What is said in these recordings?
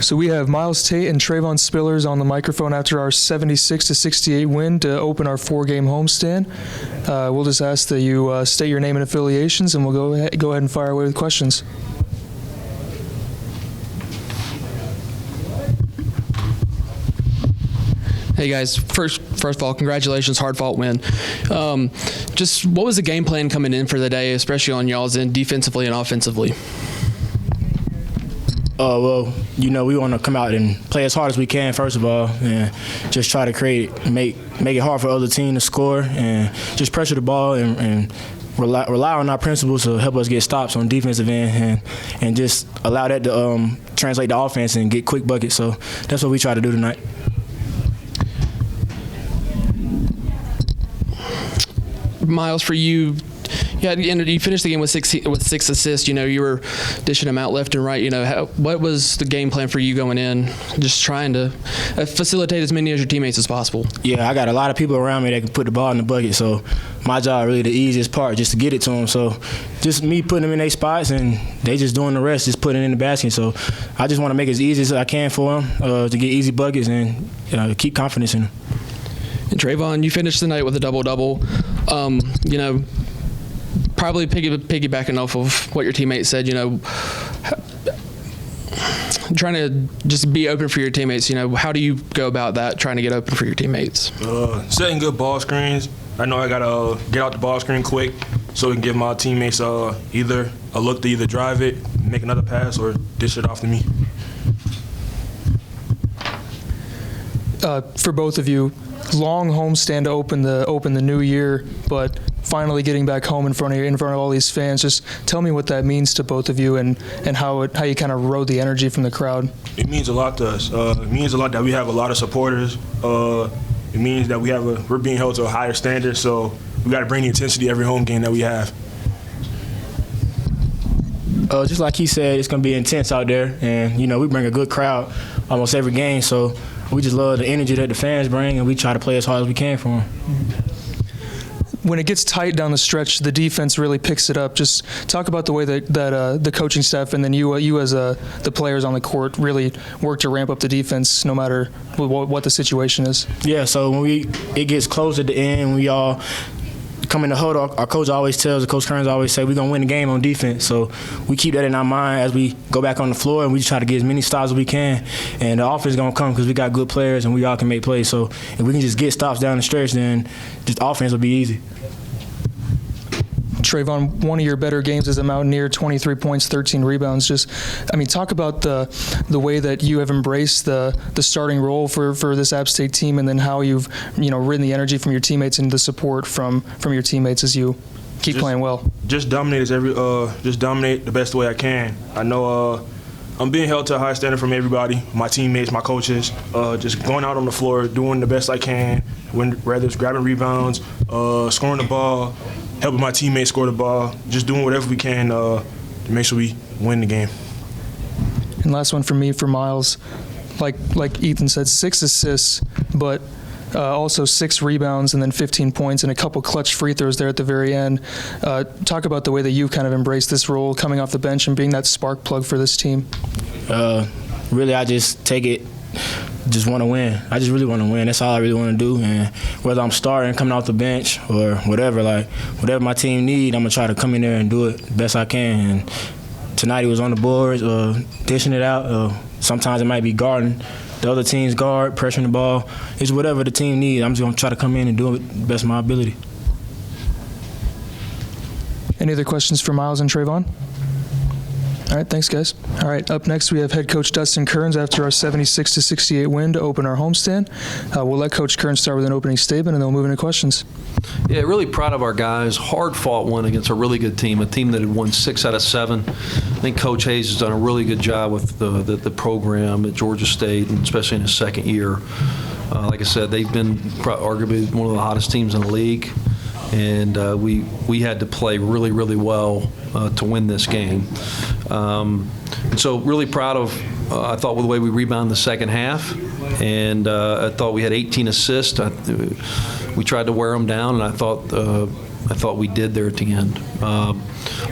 So we have Myles Tate and Tre'Von Spillers on the microphone after our 76-68 win to open our 4-game homestand. We'll just ask that you state your name and affiliations, and we'll go ahead and fire away with questions. Hey guys, first of all, congratulations, hard-fought win. Just what was the game plan coming in for the day, especially on y'all's end, defensively and offensively? Well, we want to come out and play as hard as we can, first of all, and just try to make it hard for other team to score, and just pressure the ball and rely on our principles to help us get stops on defensive end, and just allow that to translate to offense and get quick buckets. So that's what we try to do tonight. Myles, for you, you finished the game with six assists. You were dishing them out left and right. What was the game plan for you going in? Just trying to facilitate as many of your teammates as possible. Yeah, I got a lot of people around me that can put the ball in the bucket. So my job really the easiest part, just to get it to them. So just me putting them in their spots, and they just doing the rest, just putting it in the basket. So I just want to make it as easy as I can for them to get easy buckets and keep confidence in them. And Tre'Von, you finished the night with a double-double. Probably piggybacking off of what your teammates said, trying to just be open for your teammates. How do you go about that, trying to get open for your teammates? Setting good ball screens. I know I got to get out the ball screen quick so we can give my teammates either a look to either drive it, make another pass, or dish it off to me. For both of you, long homestand to open the new year, but finally getting back home in front of all these fans. Just tell me what that means to both of you, and how you kind of rode the energy from the crowd. It means a lot to us. It means a lot that we have a lot of supporters. It means that we're being held to a higher standard. So we got to bring the intensity every home game that we have. Just like he said, it's going to be intense out there, and we bring a good crowd almost every game. So we just love the energy that the fans bring, and we try to play as hard as we can for them. When it gets tight down the stretch, the defense really picks it up. Just talk about the way that the coaching staff and then you as the players on the court really work to ramp up the defense no matter what the situation is. Yeah, so when it gets close at the end, we all come in the huddle, our coach always tells, Coach Kerns always say, we're going to win the game on defense. So we keep that in our mind as we go back on the floor, and we try to get as many stops as we can. And the offense is going to come because we got good players and we all can make plays. So if we can just get stops down the stretch, then just offense will be easy. Tre'Von, one of your better games as a Mountaineer, 23 points, 13 rebounds. Talk about the way that you have embraced the starting role for this App State team, and then how you've ridden the energy from your teammates and the support from your teammates as you keep playing well. Just dominate the best way I can. I know I'm being held to a high standard from everybody, my teammates, my coaches. Just going out on the floor, doing the best I can, whether it's grabbing rebounds, scoring the ball, helping my teammates score the ball, just doing whatever we can to make sure we win the game. And last one from me for Myles, like Ethan said, 6 assists, but also 6 rebounds and then 15 points and a couple clutch free throws there at the very end. Talk about the way that you've kind of embraced this role, coming off the bench and being that spark plug for this team. Really, I just take it. Just want to win. I just really want to win. That's all I really want to do. And whether I'm starting, coming off the bench, or whatever my team need, I'm going to try to come in there and do it the best I can. And tonight he was on the boards, dishing it out. Sometimes it might be guarding the other team's guard, pressuring the ball. It's whatever the team needs. I'm just going to try to come in and do it the best of my ability. Any other questions for Myles and Tre'Von? All right, thanks, guys. All right, up next we have head coach Dustin Kerns after our 76-68 win to open our homestand. We'll let Coach Kerns start with an opening statement, and then we'll move into questions. Yeah, really proud of our guys. Hard-fought one against a really good team, a team that had won 6 out of 7. I think Coach Hayes has done a really good job with the program at Georgia State, and especially in his second year. Like I said, they've been arguably one of the hottest teams in the league. And we had to play really, really well to win this game. So really proud of, I thought, with the way we rebounded the second half. And I thought we had 18 assists. We tried to wear them down, and I thought I thought we did there at the end.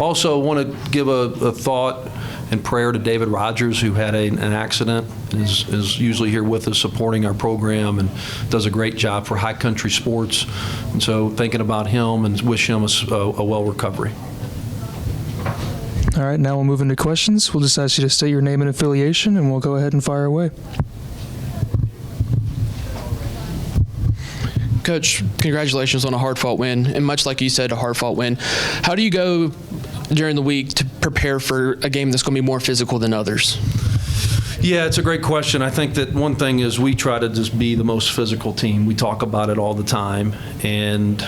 Also, want to give a thought and prayer to David Rogers, who had an accident, is usually here with us supporting our program and does a great job for High Country Sports. And so thinking about him and wish him a well recovery. All right, now we'll move into questions. We'll just ask you to state your name and affiliation, and we'll go ahead and fire away. Coach, congratulations on a hard-fought win, and much like you said, a hard-fought win. How do you go during the week to prepare for a game that's going to be more physical than others? Yeah, it's a great question. I think that one thing is we try to just be the most physical team. We talk about it all the time, and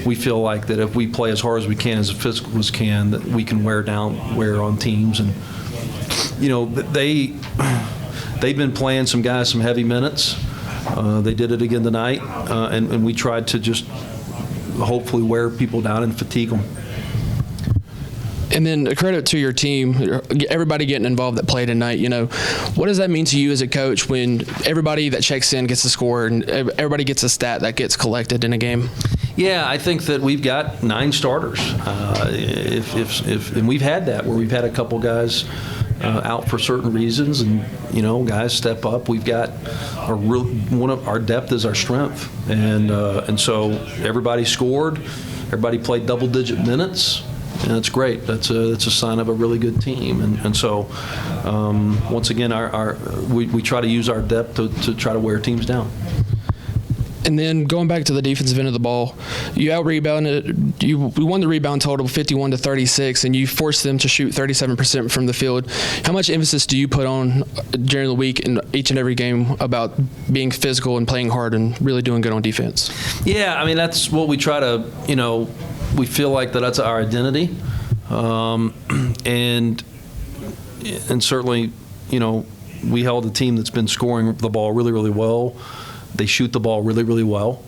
we feel like that if we play as hard as we can, as physical as can, that we can wear on teams. And you know, they've been playing some guys some heavy minutes. They did it again tonight, and we tried to just hopefully wear people down and fatigue them. And then a credit to your team, everybody getting involved that played tonight. You know, what does that mean to you as a coach when everybody that checks in gets a score and everybody gets a stat that gets collected in a game? Yeah, I think that we've got 9 starters. And we've had that where we've had a couple guys out for certain reasons, and you know, guys step up. We've got one of our depth is our strength, and so everybody scored. Everybody played double-digit minutes. And that's great. That's a sign of a really good team. And so, once again, we try to use our depth to try to wear teams down. And then going back to the defensive end of the ball, you out-rebounded. You won the rebound total 51-36, and you forced them to shoot 37% from the field. How much emphasis do you put on during the week in each and every game about being physical and playing hard and really doing good on defense? Yeah, I mean, that's what we try to, you know, we feel like that's our identity. And certainly, you know, we held a team that's been scoring the ball really, really well. They shoot the ball really, really well.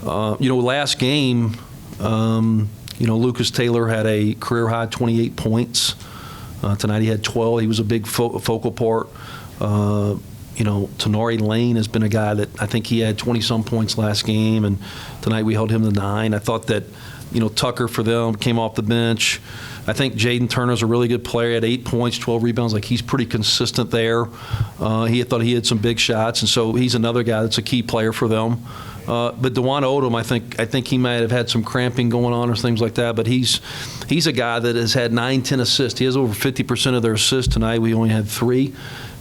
You know, last game, you know, Lucas Taylor had a career-high 28 points. Tonight he had 12. He was a big focal part. You know, Tenari Lane has been a guy that I think he had 20-some points last game, and tonight we held him to 9. I thought that, you know, Tucker for them came off the bench. I think Jaden Turner's a really good player. He had 8 points, 12 rebounds. Like, he's pretty consistent there. Thought he had some big shots, and so he's another guy that's a key player for them. But DeJuan Odom, I think he might have had some cramping going on or things like that. But he's a guy that has had 9-10 assists. He has over 50% of their assists tonight. We only had 3,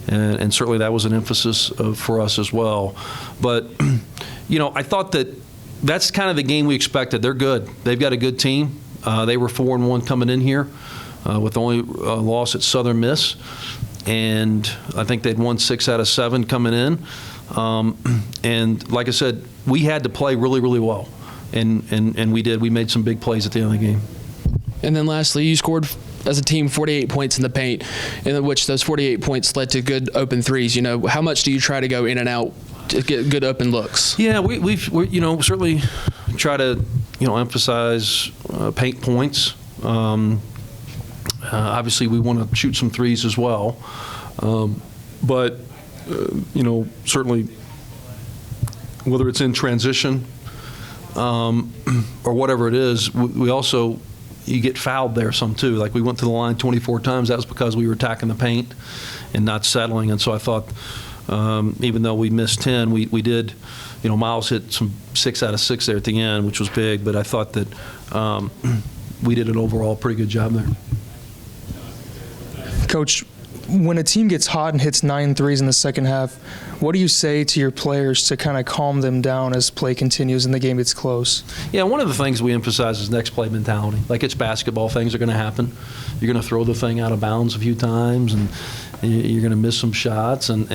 and certainly that was an emphasis for us as well. But you know, I thought that's kind of the game we expected. They're good. They've got a good team. They were 4-1 coming in here, with only a loss at Southern Miss, and I think they'd won 6 out of 7 coming in. And like I said, we had to play really, really well, and we did. We made some big plays at the end of the game. And then lastly, you scored as a team 48 points in the paint, in which those 48 points led to good open threes. You know, how much do you try to go in and out to get good open looks? Yeah, we you know, certainly try to, you know, emphasize paint points. Obviously, we want to shoot some threes as well. But, you know, certainly whether it's in transition or whatever it is, we also, you get fouled there some too. Like, we went to the line 24 times. That was because we were attacking the paint and not settling. And so I thought, even though we missed 10, we did, you know, Myles hit some 6 out of 6 there at the end, which was big. But I thought that we did an overall pretty good job there. Coach, when a team gets hot and hits 9 threes in the second half, what do you say to your players to kind of calm them down as play continues and the game gets close? Yeah, one of the things we emphasize is next play mentality. Like, it's basketball, things are going to happen. You're going to throw the thing out of bounds a few times, and you're going to miss some shots, but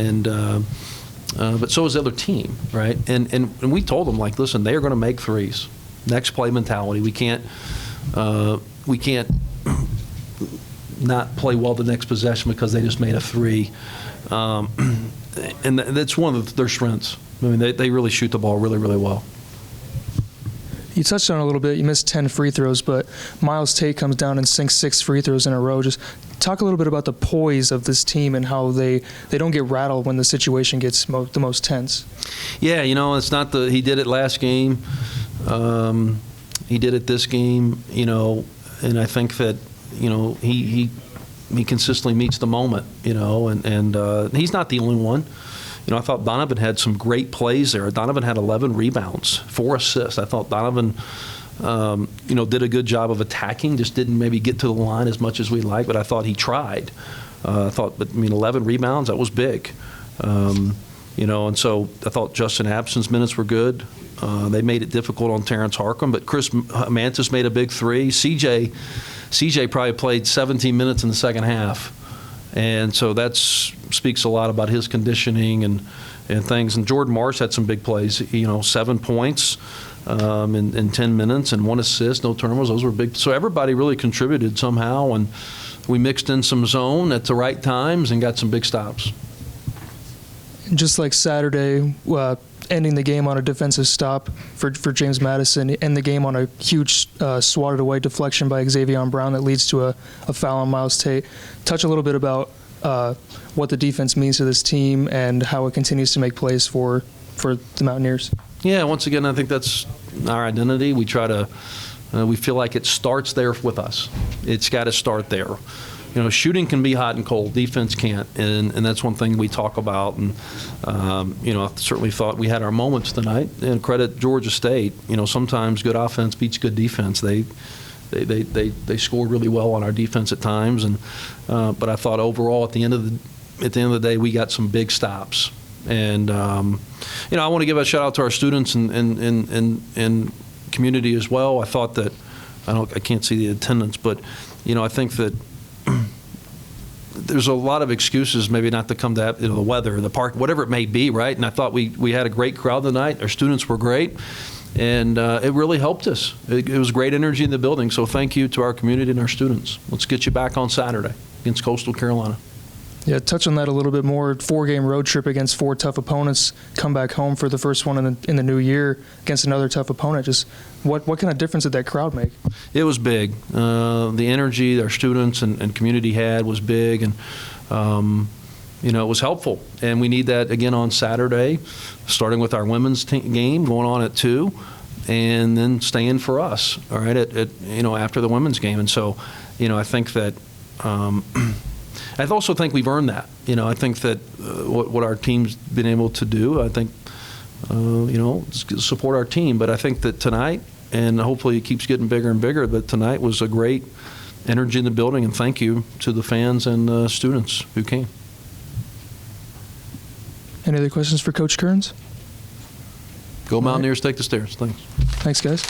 so is the other team, right? And we told them, like, listen, they are going to make threes. Next play mentality. We can't not play well the next possession because they just made a 3. And that's one of their strengths. I mean, they really shoot the ball really, really well. You touched on it a little bit. You missed 10 free throws, but Myles Tate comes down and sinks 6 free throws in a row. Just talk a little bit about the poise of this team and how they don't get rattled when the situation gets the most tense. Yeah, you know, it's not he did it last game. He did it this game, and I think that, he consistently meets the moment, and he's not the only one. I thought Donovan had some great plays there. Donovan had 11 rebounds, 4 assists. I thought Donovan, did a good job of attacking, just didn't maybe get to the line as much as we'd like, but I thought he tried. 11 rebounds, that was big. And so I thought Justin Abson's minutes were good. They made it difficult on Terrence Harkham, but Chris Mantis made a big 3. CJ probably played 17 minutes in the second half. And so that speaks a lot about his conditioning and things. And Jordan Marsh had some big plays, 7 points in 10 minutes and 1 assist, no turnovers. Those were big. So everybody really contributed somehow, and we mixed in some zone at the right times and got some big stops. Just like Saturday, ending the game on a defensive stop for James Madison, end the game on a huge swatted away deflection by Xavier Brown that leads to a foul on Myles Tate. Touch a little bit about what the defense means to this team and how it continues to make plays for the Mountaineers. Yeah, once again, I think that's our identity. We try to, we feel like it starts there with us. It's got to start there. Shooting can be hot and cold. Defense can't, and that's one thing we talk about. And I certainly thought we had our moments tonight. And credit Georgia State. Sometimes good offense beats good defense. They scored really well on our defense at times, and but I thought overall at the end of the day we got some big stops. And I want to give a shout out to our students and community as well. I thought that I can't see the attendance, but I think that there's a lot of excuses maybe not to come to the weather, the park, whatever it may be, right? And I thought we had a great crowd tonight. Our students were great, and it really helped us. It was great energy in the building, so thank you to our community and our students. Let's get you back on Saturday against Coastal Carolina. Yeah, touch on that a little bit more. 4-game road trip against 4 tough opponents. Come back home for the first one in the new year against another tough opponent. Just what kind of difference did that crowd make? It was big. The energy our students and community had was big, and it was helpful. And we need that again on Saturday, starting with our women's game going on at 2, and then staying for us. All right, after the women's game. And so, I think that. I also think we've earned that. I think that what our team's been able to do, I think, support our team. But I think that tonight, and hopefully it keeps getting bigger and bigger, that tonight was a great energy in the building, and thank you to the fans and students who came. Any other questions for Coach Kerns? Go Mountaineers, take the stairs. Thanks. Thanks, guys.